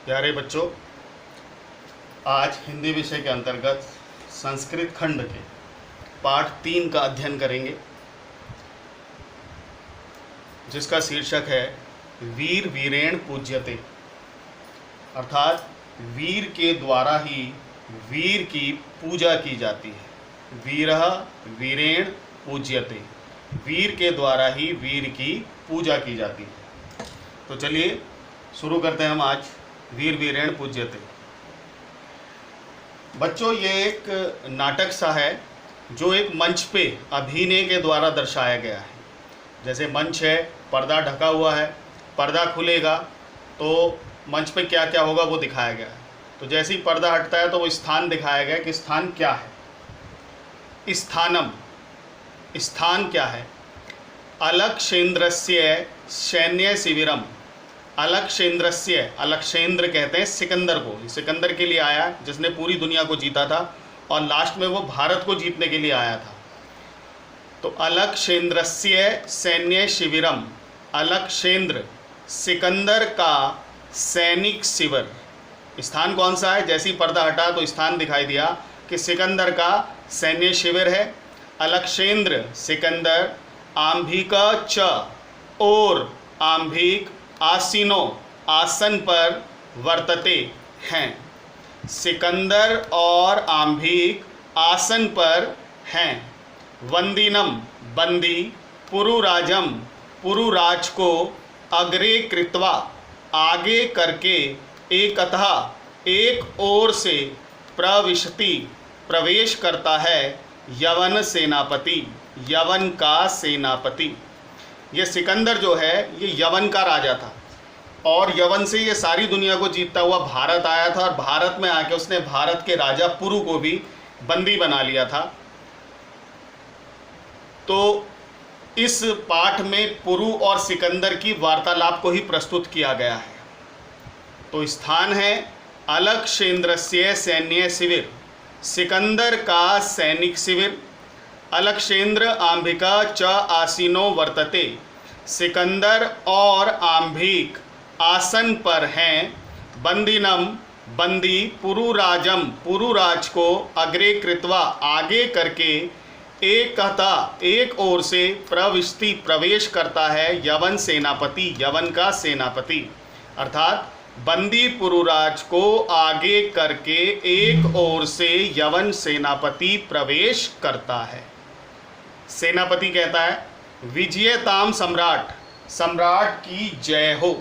प्यारे बच्चों, आज हिंदी विषय के अंतर्गत संस्कृत खंड के पाठ 3 का अध्ययन करेंगे, जिसका शीर्षक है वीर वीरेण पूज्यते, अर्थात वीर के द्वारा ही वीर की पूजा की जाती है। वीरः वीरेण पूज्यते, वीर के द्वारा ही वीर की पूजा की जाती है। तो चलिए शुरू करते हैं हम आज वीर वीरेण पूज्यते। बच्चों, ये एक नाटक सा है जो एक मंच पे अभिनय के द्वारा दर्शाया गया है। जैसे मंच है, पर्दा ढका हुआ है, पर्दा खुलेगा तो मंच पे क्या क्या होगा वो दिखाया गया है। तो जैसे ही पर्दा हटता है तो वो स्थान दिखाया गया कि स्थान क्या है। स्थानम, स्थान क्या है। अलक्षेन्द्रस्य सैन्य शिविरम, अलक्षेन्द्रस्य, अलक्षेन्द्र कहते हैं सिकंदर को। सिकंदर के लिए आया जिसने पूरी दुनिया को जीता था और लास्ट में वो भारत को जीतने के लिए आया था। तो अलक्षेन्द्रस्य सैन्य शिविरम, अलक्षेन्द्र सिकंदर का सैनिक शिविर। स्थान कौन सा है? जैसे ही पर्दा हटा तो स्थान दिखाई दिया कि सिकंदर का सैन्य शिविर है। अलक्षेन्द्र सिकंदर, आंभिका च, और आंभिक आसीनो, आसन पर, वर्तते हैं। सिकंदर और आंभिक आसन पर हैं। वंदिनम बंदी, पुरुराजम पुरुराज को, अग्रे कृत्वा आगे करके, एकतः एक ओर से, प्रविशति प्रवेश करता है, यवन सेनापति, यवन का सेनापति। ये सिकंदर जो है ये यवन का राजा था और यवन से ये सारी दुनिया को जीतता हुआ भारत आया था और भारत में आके उसने भारत के राजा पुरु को भी बंदी बना लिया था। तो इस पाठ में पुरु और सिकंदर की वार्तालाप को ही प्रस्तुत किया गया है। तो स्थान है अलक्षेन्द्रस्य सैन्य शिविर, सिकंदर का सैनिक शिविर। अलक्षेन्द्र आंभिका च आसीनो वर्तते, सिकंदर और आंभिक आसन पर हैं। बंदिनम बंदी, पुरुराजम पुरुराज को, अग्रे कृत्वा आगे करके, एकता एक ओर से, प्रविष्टि प्रवेश करता है, यवन सेनापति, यवन का सेनापति। अर्थात बंदी पुरुराज को आगे करके एक ओर से यवन सेनापति प्रवेश करता है। सेनापति कहता है विजयताम सम्राट, सम्राट की जय हो।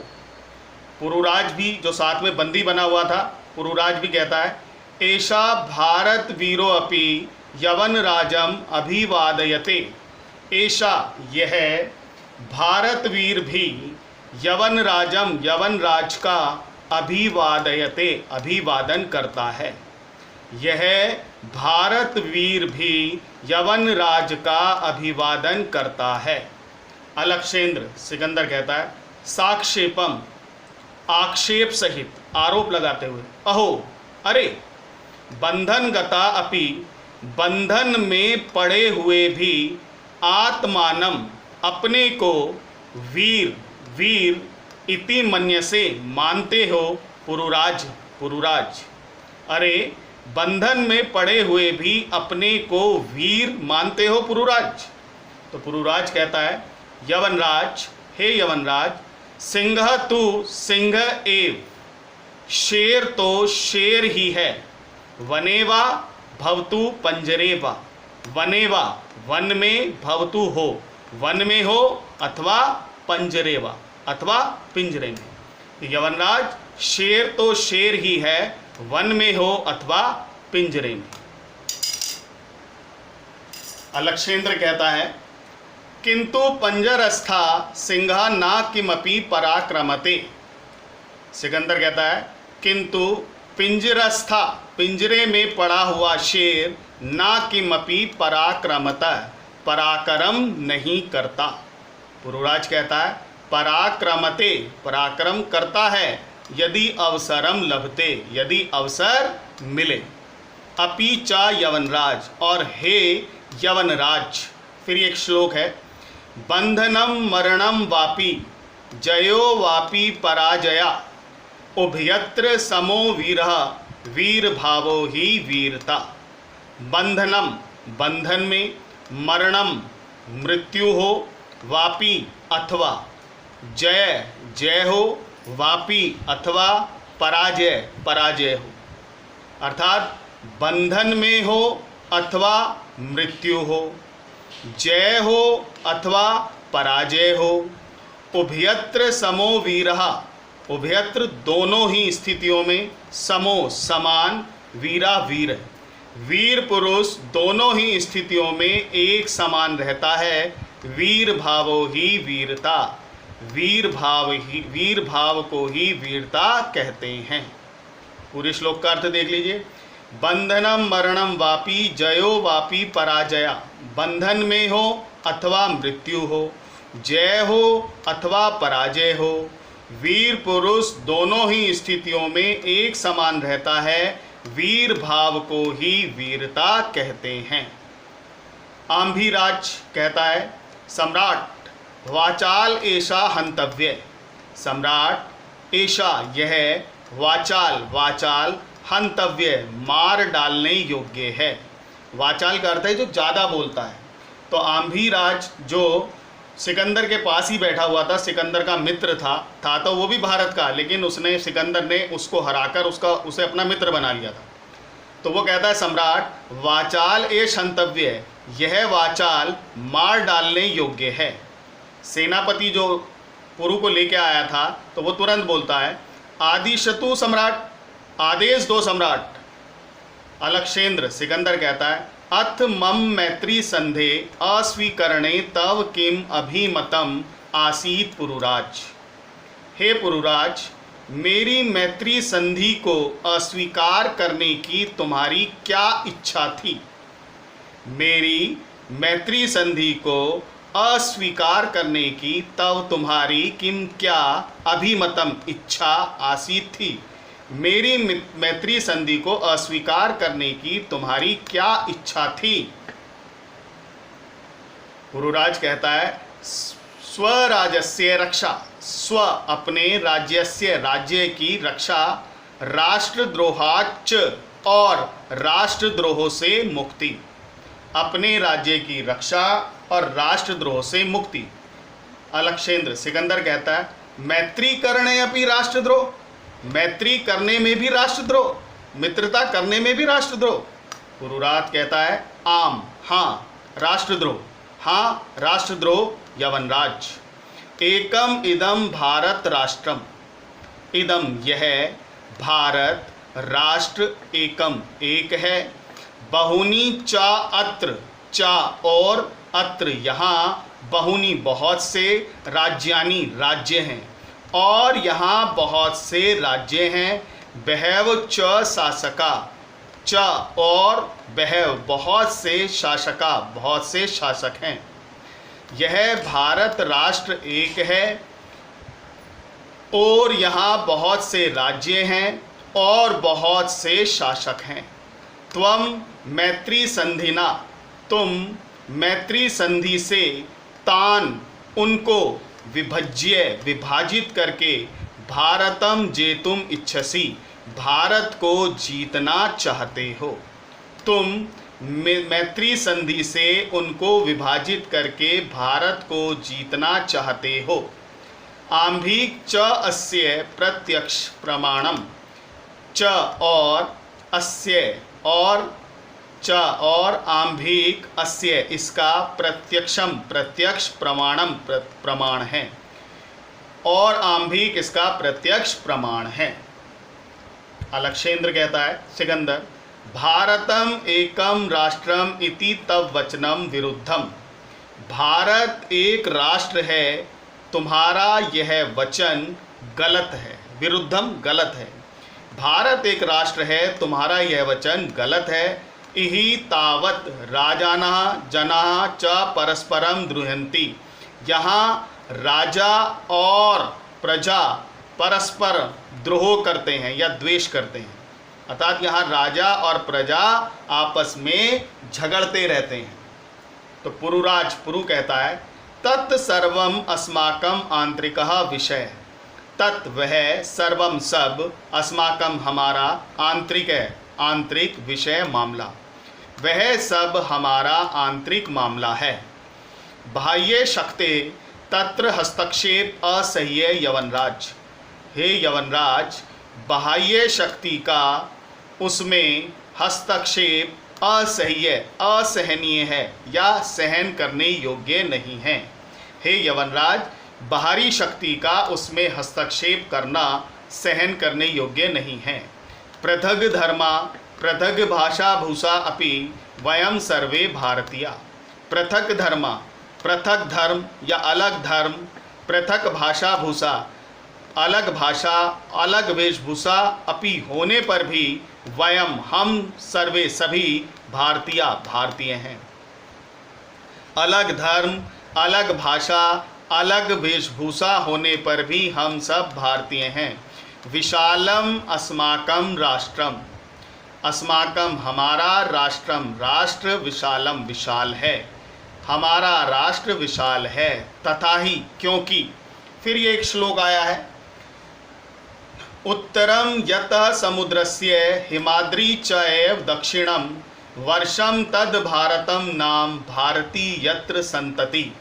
पुरुराज भी जो साथ में बंदी बना हुआ था, पुरुराज भी कहता है ऐशा भारत वीरो अपि यवन राजम अभिवादयते। ऐशा यह भारत वीर भी यवन राजम, यवन राज का, अभिवादयते अभिवादन करता है। यह भारत वीर भी यवन राज का अभिवादन करता है। अलक्षेन्द्र सिकंदर कहता है साक्षेपम, आक्षेप सहित, आरोप लगाते हुए, अहो अरे, बंधन गता अपि, बंधन में पड़े हुए भी, आत्मानम अपने को, वीर वीर, इति मन्यसे मानते हो, पुरुराज पुरुराज। अरे, बंधन में पड़े हुए भी अपने को वीर मानते हो पुरुराज। तो पुरुराज कहता है यवनराज, हे यवनराज, सिंह तू सिंह एव, शेर तो शेर ही है, वनेवा भवतु पंजरेवा, वनेवा वन में, भवतु हो वन में हो, अथवा पंजरेवा अथवा पिंजरे में। यवनराज शेर तो शेर ही है, वन में हो अथवा पिंजरे में। अलक्षेन्द्र कहता है किंतु पंजरस्था सिंहा ना किमपि पराक्रमते। सिकंदर कहता है किंतु पिंजरस्था, पिंजरे में पड़ा हुआ शेर, ना किमपि पराक्रमता, पराक्रम नहीं करता। पुरुराज कहता है पराक्रमते, पराक्रम करता है, यदि अवसरम लभते, यदि अवसर मिले। अपि चा यवनराज, और हे यवनराज। फिर एक श्लोक है बंधनम मरणम वापि, जयो वापि पराजया, उभयत्र समो वीरः वीर भावो ही वीरता। बंधनम बंधन में, मरणम मृत्यु हो, वापी अथवा, जय जय हो, वापी अथवा पराजय पराजय हो। अर्थात बंधन में हो अथवा मृत्यु हो, जय हो अथवा पराजय हो। उभयत्र समो वीरः, उभयत्र दोनों ही स्थितियों में, समो समान, वीरा वीर है, वीर पुरुष दोनों ही स्थितियों में एक समान रहता है। वीर भावो ही वीरता, वीर भाव को ही वीरता कहते हैं। पूरे श्लोक का अर्थ देख लीजिए। बंधनम मरणम वापी जयो वापी पराजया, बंधन में हो अथवा मृत्यु हो, जय हो अथवा पराजय हो। वीर पुरुष दोनों ही स्थितियों में एक समान रहता है, वीर भाव को ही वीरता कहते हैं। आंभीराज कहता है, सम्राट वाचाल ऐसा हंतव्य, सम्राट ऐसा यह, वाचाल वाचाल, हंतव्य मार डालने योग्य है। वाचाल का अर्थ है जो ज़्यादा बोलता है। तो आंभीराज जो सिकंदर के पास ही बैठा हुआ था, सिकंदर का मित्र था तो वो भी भारत का, लेकिन उसने सिकंदर ने उसको हराकर उसे अपना मित्र बना लिया था। तो वो कहता है सम्राट वाचाल एष हंतव्य, यह वाचाल मार डालने योग्य है। सेनापति जो पुरु को लेके आया था तो वो तुरंत बोलता है आदिशतु सम्राट, आदेश दो सम्राट। अलक्षेंद्र सिकंदर कहता है अथ मम मैत्री संधे अस्वीकरणे तव किम अभिमतम आसीत पुरुराज। हे पुरुराज, मेरी मैत्री संधि को अस्वीकार करने की तुम्हारी क्या इच्छा थी? मेरी मैत्री संधि को अस्वीकार करने की तब तुम्हारी किम क्या अभिमतम इच्छा आसीत थी? मेरी मैत्री संधि को अस्वीकार करने की तुम्हारी क्या इच्छा थी? पुरुराज कहता है स्वराजस्य रक्षा, स्व अपने राज्यस्य राज्य की रक्षा, राष्ट्रद्रोहाच और राष्ट्रद्रोह से मुक्ति। अपने राज्य की रक्षा और राष्ट्रद्रोह से मुक्ति। अलक्षेंद्र सिकंदर कहता है मैत्री करणे अपि राष्ट्रद्रोह, मैत्री करने में भी राष्ट्रद्रोह, मित्रता करने में भी राष्ट्रद्रोह। पुरुराज कहता है आम हाँ राष्ट्रद्रोह, हाँ राष्ट्रद्रोह यवनराज। एकम इदम भारत राष्ट्रम, इदम यह, भारत राष्ट्र, एकम एक है, बहुनी चा अत्र, चा और अत्र यहाँ, बहुनी बहुत से, राज्यानी राज्य हैं और यहाँ बहुत से राज्य हैं। बहव च शासका, च और बहव बहुत से, शासका बहुत से शासक हैं। यह भारत राष्ट्र एक है और यहाँ बहुत से राज्य हैं और बहुत से शासक हैं। त्वम मैत्री संधिना, तुम मैत्री संधि से, तान उनको, विभज्य विभाजित करके, भारतम जेतुम इच्छसी भारत को जीतना चाहते हो। तुम मैत्री संधि से उनको विभाजित करके भारत को जीतना चाहते हो। आंभिक च अस्य प्रत्यक्ष प्रमाणम, च और अस्य और, च और आंभिक अस्य इसका, प्रत्यक्षम प्रत्यक्ष, प्रमाणम प्रमाण है, और आंभिक इसका प्रत्यक्ष प्रमाण है। अलक्षेंद्र कहता है सिकंदर भारतम एकम राष्ट्रम इति तव वचनम विरुद्धम, भारत एक राष्ट्र है, तुम्हारा यह वचन गलत है। विरुद्धम गलत है, भारत एक राष्ट्र है, तुम्हारा यह वचन गलत है। इहि तावत राजानः जनाः च परस्परम द्रुह्यन्ति, यहाँ राजा और प्रजा परस्पर द्रोह करते हैं या द्वेष करते हैं। अर्थात यहाँ राजा और प्रजा आपस में झगड़ते रहते हैं। तो पुरुराज पुरु कहता है तत् सर्वम अस्माकं आंतरिकः विषय, तत् वह सर्वम सब अस्माकम हमारा आंतरिक है, आंतरिक विषय मामला, वह सब हमारा आंतरिक मामला है। बाह्य शक्ति तत्र हस्तक्षेप असह्य यवनराज। हे यवनराज, बाह्य शक्ति का उसमें हस्तक्षेप असह्य, असहनीय है या सहन करने योग्य नहीं है। हे यवनराज, बाहरी शक्ति का उसमें हस्तक्षेप करना सहन करने योग्य नहीं है। पृथग धर्मा पृथग भाषा भूषा अपि वयम सर्वे भारतीया। पृथक धर्मा, पृथक धर्म या अलग धर्म, पृथक भाषा भूषा, अलग भाषा, अलग वेशभूषा अपि होने पर भी वयम हम सर्वे सभी भारतीय भारतीय हैं। अलग धर्म, अलग भाषा, अलग वेशभूषा होने पर भी हम सब भारतीय हैं। विशालम अस्माकं राष्ट्रम, अस्माकं हमारा, राष्ट्रम राष्ट्र, विशालम विशाल है, हमारा राष्ट्र विशाल है। तथा ही क्योंकि, फिर ये एक श्लोक आया है, उत्तरम यतः समुद्रस्य हिमाद्री च एव दक्षिणम वर्षम तद भारतम नाम भारती यत्र संतति।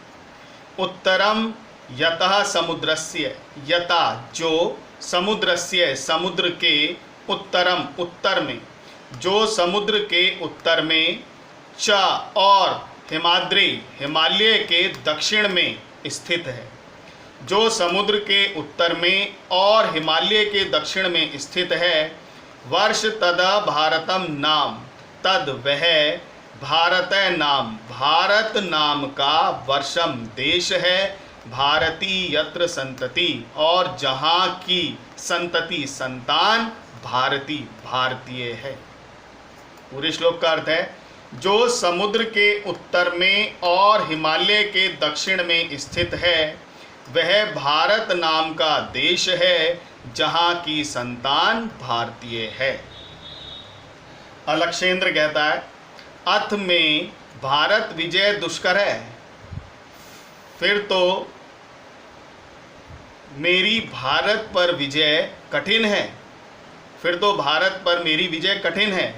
उत्तरम यतः समुद्रस्य, यता जो, समुद्रस्य समुद्र के, उत्तरम उत्तर में, जो समुद्र के उत्तर में, च और हिमाद्री हिमालय के दक्षिण में स्थित है। जो समुद्र के उत्तर में और हिमालय के दक्षिण में स्थित है। वर्ष तदा भारतम नाम, तद वह भारत नाम, भारत नाम का वर्षम देश है, भारती यत्र संतति, और जहाँ की संतति संतान भारती भारतीय है। पूरे श्लोक का अर्थ है, जो समुद्र के उत्तर में और हिमालय के दक्षिण में स्थित है वह भारत नाम का देश है, जहाँ की संतान भारतीय है। अलक्षेंद्र कहता है, अथ में भारत विजय दुष्कर है, फिर तो मेरी भारत पर विजय कठिन है, फिर तो भारत पर मेरी विजय कठिन है।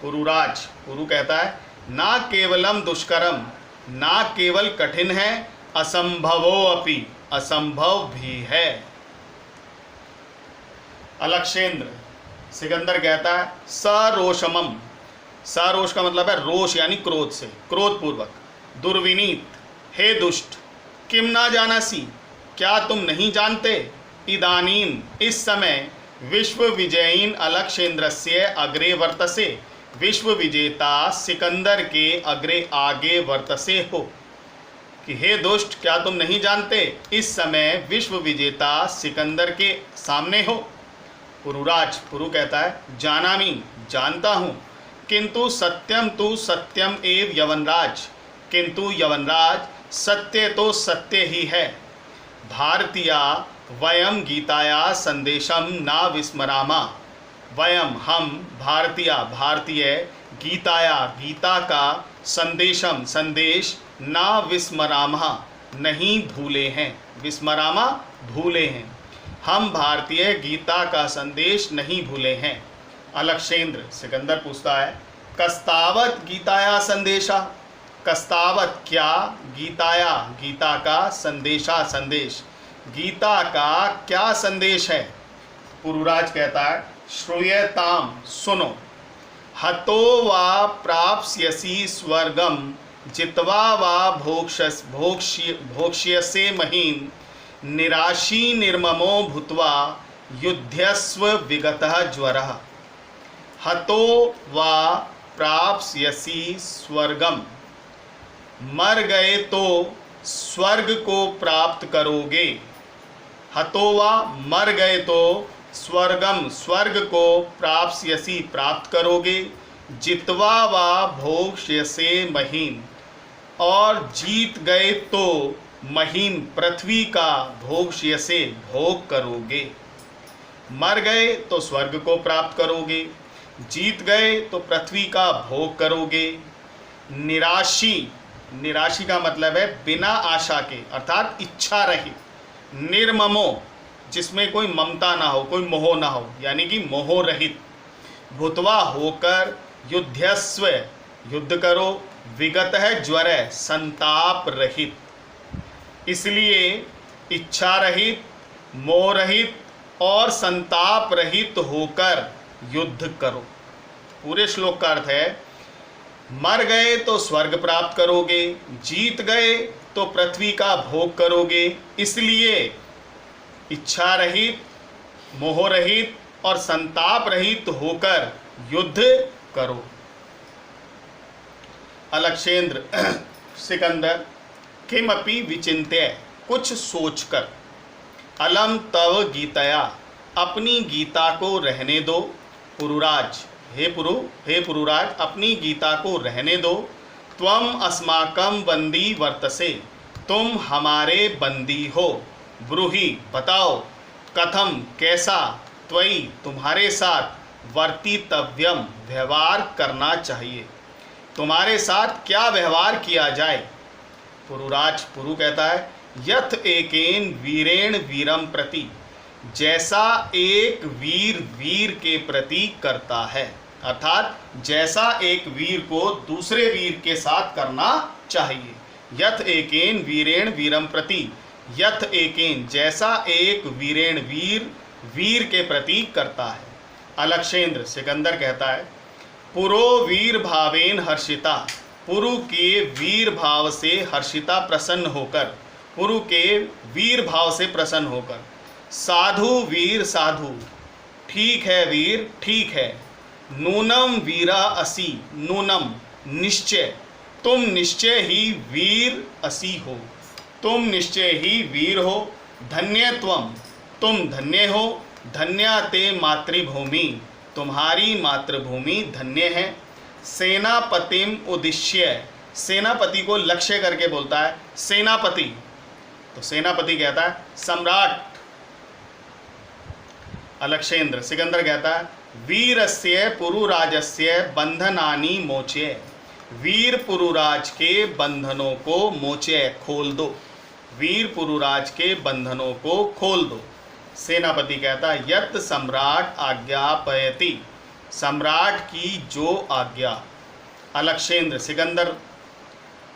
पुरुराज, पुरु कहता है, ना केवलम दुष्करम, ना केवल कठिन है, असंभवो अपि, असंभव भी है। अलक्षेंद्र, सिकंदर कहता है, सरोषमम, सरोष का मतलब है रोष यानी क्रोध से, क्रोध पूर्वक। दुर्विनीत, हे दुष्ट, किम ना जानासी, क्या तुम नहीं जानते, इदानीम इस समय, विश्व विजयीन अलक्षेंद्रस्य अग्रे वर्तसे, विश्व विजेता सिकंदर के अग्रे आगे वर्तसे हो, कि हे दुष्ट क्या तुम नहीं जानते इस समय विश्व विजेता सिकंदर के सामने हो। पुरुराज, पुरु कहता है, जानामि, जानता हूँ, किंतु सत्यम तु सत्यम एव यवनराज, किंतु यवनराज सत्य तो सत्य ही है। भारतीया वयम गीताया संदेशम ना विस्मरामा, वयम हम भारतीय भारतीय गीताया गीता का संदेशम संदेश ना विस्मरामा नहीं भूले हैं, विस्मरामा भूले हैं, हम भारतीय गीता का संदेश नहीं भूले हैं। अलक्षेंद्र, सिकंदर पूछता है, कस्तावत गीताया संदेशा, कस्तावत क्या, गीताया गीता का, संदेशा संदेश, गीता का क्या संदेश है। पुरुराज कहता है, श्रूयताम, सुनो, हतो वा प्राप्स्यसि स्वर्गम जित्वा वा भोक्ष्यसे महीन निराशी निर्ममो भूत्वा युध्यस्व विगतः ज्वरः। हतो वा प्राप्स्यसि स्वर्गम, मर गए तो स्वर्ग को प्राप्त करोगे। हतो वा, मर गए तो स्वर्गम, स्वर्ग को प्राप्स्यसि प्राप्त करोगे। जित्वा वा भोक्ष्यसे महीन, और जीत गए तो महीन पृथ्वी का भोक्ष्यसे भोग करोगे। मर गए तो स्वर्ग को प्राप्त करोगे, जीत गए तो पृथ्वी का भोग करोगे। निराशी, निराशी का मतलब है बिना आशा के, अर्थात इच्छा रहित। निर्ममो, जिसमें कोई ममता ना हो, कोई मोह ना हो, यानी कि मोह रहित। भूतवा होकर युद्धस्व, युद्ध करो, विगत है ज्वर, संताप रहित। इसलिए इच्छा रहित, मोह रहित और संताप रहित होकर युद्ध करो। पूरे श्लोक का अर्थ है, मर गए तो स्वर्ग प्राप्त करोगे, जीत गए तो पृथ्वी का भोग करोगे। इसलिए इच्छा रहित, मोह रहित और संताप रहित होकर युद्ध करो। अलक्षेंद्र सिकंदर किमपि विचिन्त्य, कुछ सोचकर, अलम तव गीतया, अपनी गीता को रहने दो। पुरुराज, हे पुरुराज, अपनी गीता को रहने दो। त्वम अस्माकं बंदी वर्तसे, तुम हमारे बंदी हो। ब्रूहि, बताओ, कथम, कैसा, त्वयि, तुम्हारे साथ, वर्तितव्यम, व्यवहार करना चाहिए, तुम्हारे साथ क्या व्यवहार किया जाए। पुरुराज, पुरु कहता है, यथ एकेन वीरेण वीरम प्रति, जैसा एक वीर वीर के प्रति करता है, अर्थात जैसा एक वीर को दूसरे वीर के साथ करना चाहिए। यथ एकेन वीरेण वीरम प्रति, यथ एकेन, जैसा एक वीरेण वीर वीर के प्रति करता है। अलक्षेंद्र सिकंदर कहता है, पुरो वीर भावेन हर्षिता, पुरु के वीर भाव से हर्षिता, प्रसन्न होकर, पुरु के वीर भाव से प्रसन्न होकर। साधु वीर साधु, ठीक है वीर, ठीक है। नूनम वीरा असी, नूनम, निश्चय, तुम निश्चय ही वीर असी हो, तुम निश्चय ही वीर हो। धन्यत्वम, तुम धन्य हो। धन्या ते मातृभूमि, तुम्हारी मातृभूमि धन्य है। सेनापतिम उद्देश्य, सेनापति को लक्ष्य करके बोलता है सेनापति, तो सेनापति कहता है सम्राट। अलक्षेंद्र सिकंदर कहता है, वीरस्य पुरुराजस्य बंधनानि मोचय, वीर पुरुराज के बंधनों को मोचय, खोल दो, वीर पुरुराज के बंधनों को खोल दो। सेनापति कहता है, यत् सम्राट आज्ञापयति, सम्राट की जो आज्ञा। अलक्षेंद्र सिकंदर,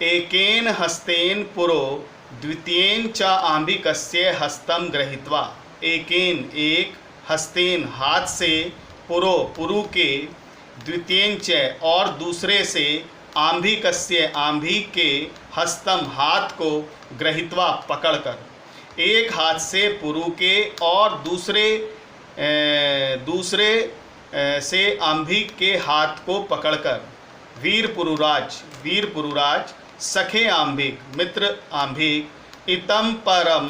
एकेन हस्तेन पुरो द्वितीयेन च आंबिकस्य हस्तम गृहीत्वा, एकेन, एक, हस्तेन, हाथ से, पुरो, पुरु के, द्वितीयेन च, और दूसरे से, आंभिकस्य, आंभिक के, हस्तम, हाथ को, गृहीत्वा, पकड़कर, एक हाथ से पुरु के और दूसरे से आंभिक के हाथ को पकड़कर। वीर पुरुराज, सखे आंभिक, मित्र आंभिक, इतम परम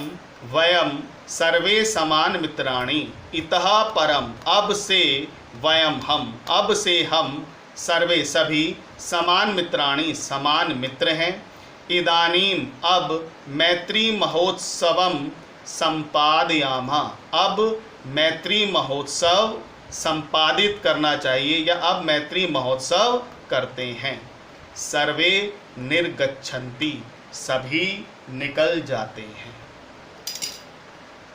वयम सर्वे समान मित्राणि, इतः परम, अब से, वयम, हम, अब से हम, सर्वे, सभी, समान मित्राणि, समान मित्र हैं। इदानीम, अब, मैत्री महोत्सवम संपादयामः, अब मैत्री महोत्सव संपादित करना चाहिए, या अब मैत्री महोत्सव करते हैं। सर्वे निर्गच्छन्ति, सभी निकल जाते हैं।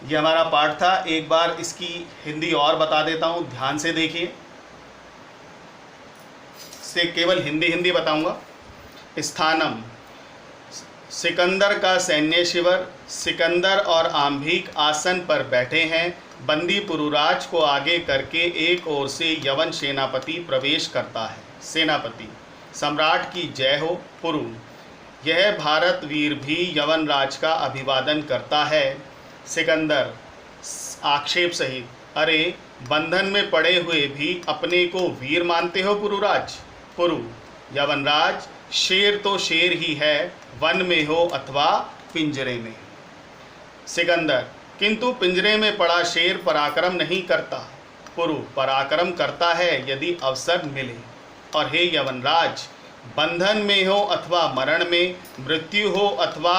यह हमारा पाठ था। एक बार इसकी हिंदी और बता देता हूँ, ध्यान से देखिए। से केवल हिंदी बताऊंगा। स्थानम, सिकंदर का सैन्य शिविर, सिकंदर और आंभिक आसन पर बैठे हैं। बंदी पुरुराज को आगे करके एक ओर से यवन सेनापति प्रवेश करता है। सेनापति, सम्राट की जय हो। पुरु, यह भारत वीर भी यवन राज का अभिवादन करता है। सिकंदर आक्षेप सहित, अरे बंधन में पड़े हुए भी अपने को वीर मानते हो पुरुराज। पुरु, यवनराज, शेर तो शेर ही है, वन में हो अथवा पिंजरे में। सिकंदर, किंतु पिंजरे में पड़ा शेर पराक्रम नहीं करता। पुरु, पराक्रम करता है यदि अवसर मिले। और हे यवनराज, बंधन में हो अथवा मरण में, मृत्यु हो अथवा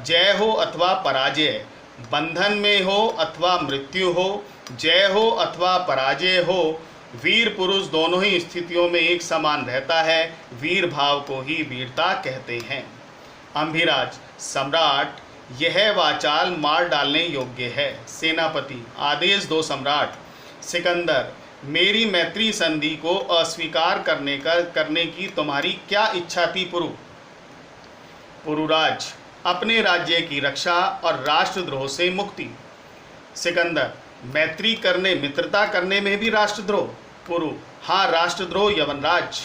जय हो अथवा पराजय, बंधन में हो अथवा मृत्यु हो, जय हो अथवा पराजय हो, वीर पुरुष दोनों ही स्थितियों में एक समान रहता है। वीर भाव को ही वीरता कहते हैं। अंभिराज, सम्राट, यह वाचाल मार डालने योग्य है। सेनापति, आदेश दो सम्राट। सिकंदर, मेरी मैत्री संधि को अस्वीकार करने की तुम्हारी क्या इच्छा थी पुरु? पुरुराज, अपने राज्य की रक्षा और राष्ट्रद्रोह से मुक्ति। सिकंदर, मैत्री करने मित्रता करने में भी राष्ट्रद्रोह? पुरु, हाँ राष्ट्रद्रोह यवनराज।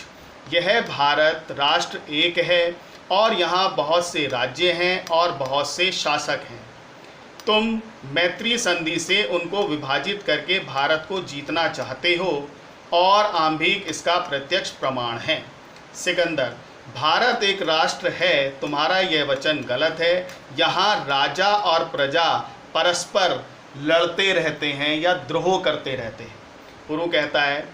यह भारत राष्ट्र एक है और यहाँ बहुत से राज्य हैं और बहुत से शासक हैं। तुम मैत्री संधि से उनको विभाजित करके भारत को जीतना चाहते हो और आंभिक इसका प्रत्यक्ष प्रमाण है। सिकंदर, भारत एक राष्ट्र है, तुम्हारा यह वचन गलत है। यहाँ राजा और प्रजा परस्पर लड़ते रहते हैं या द्रोह करते रहते हैं। पुरु कहता है,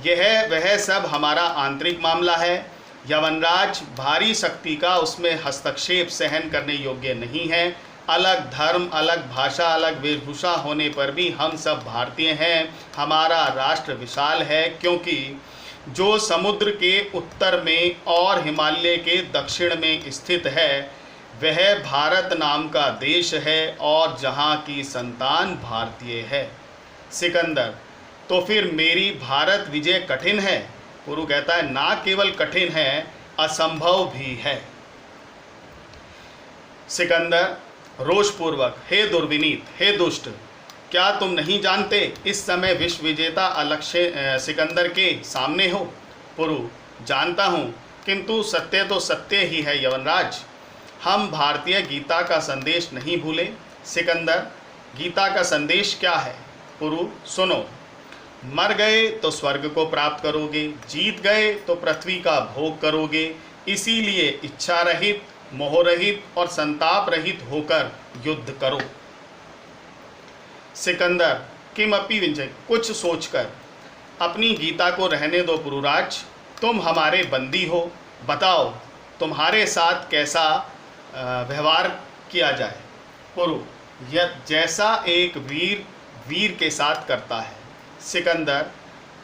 यह वह सब हमारा आंतरिक मामला है। यवनराज, भारी शक्ति का उसमें हस्तक्षेप सहन करने योग्य नहीं है। अलग धर्म, अलग भाषा, अलग वेशभूषा होने पर भी हम सब भारतीय हैं। हमारा राष्ट्र विशाल है, क्योंकि जो समुद्र के उत्तर में और हिमालय के दक्षिण में स्थित है वह भारत नाम का देश है और जहाँ की संतान भारतीय है। सिकंदर, तो फिर मेरी भारत विजय कठिन है? पुरु कहता है, ना केवल कठिन है, असंभव भी है। सिकंदर रोषपूर्वक, हे दुर्विनीत, हे दुष्ट, क्या तुम नहीं जानते इस समय विश्व विजेता अलक्ष्य सिकंदर के सामने हो? पुरु, जानता हूँ, किंतु सत्य तो सत्य ही है यवनराज। हम भारतीय गीता का संदेश नहीं भूले। सिकंदर, गीता का संदेश क्या है? पुरु, सुनो। मर गए तो स्वर्ग को प्राप्त करोगे, जीत गए तो पृथ्वी का भोग करोगे। इसीलिए इच्छा रहित, मोह रहित और संताप रहित होकर युद्ध करो। सिकंदर, किमपि विंजय, कुछ सोचकर। अपनी गीता को रहने दो पुरुराज, तुम हमारे बंदी हो। बताओ तुम्हारे साथ कैसा व्यवहार किया जाए? पुरु, यह जैसा एक वीर के साथ करता है। सिकंदर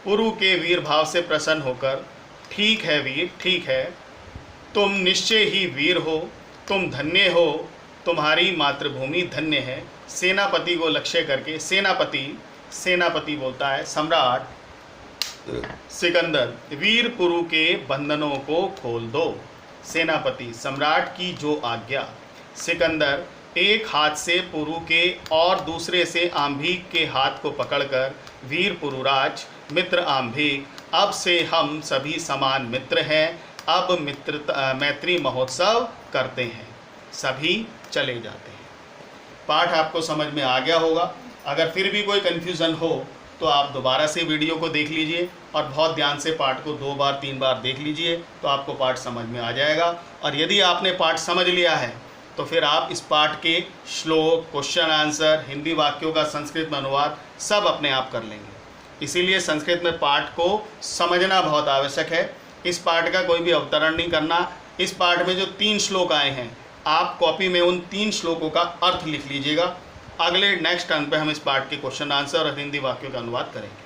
पुरु के वीर भाव से प्रसन्न होकर, ठीक है वीर, ठीक है, तुम निश्चय ही वीर हो, तुम धन्य हो, तुम्हारी मातृभूमि धन्य है। सेनापति को लक्ष्य करके सेनापति बोलता है, सम्राट। सिकंदर, वीर पुरु के बंधनों को खोल दो। सेनापति, सम्राट की जो आज्ञा। सिकंदर एक हाथ से पुरु के और दूसरे से आंभिक के हाथ को पकड़कर, वीर पुरुराज, मित्र आंभिक, अब से हम सभी समान मित्र हैं। अब मैत्री महोत्सव करते हैं। सभी चले जाते हैं। पाठ आपको समझ में आ गया होगा। अगर फिर भी कोई कन्फ्यूज़न हो तो आप दोबारा से वीडियो को देख लीजिए और बहुत ध्यान से पाठ को 2 बार 3 बार देख लीजिए, तो आपको पाठ समझ में आ जाएगा। और यदि आपने पाठ समझ लिया है तो फिर आप इस पाठ के श्लोक, क्वेश्चन आंसर, हिंदी वाक्यों का संस्कृत में अनुवाद सब अपने आप कर लेंगे। इसीलिए संस्कृत में पाठ को समझना बहुत आवश्यक है। इस पाठ का कोई भी अवतरण नहीं करना। इस पाठ में जो 3 श्लोक आए हैं, आप कॉपी में उन 3 श्लोकों का अर्थ लिख लीजिएगा। अगले नेक्स्ट टर्न पे हम इस पाठ के क्वेश्चन आंसर और हिंदी वाक्यों का अनुवाद करेंगे।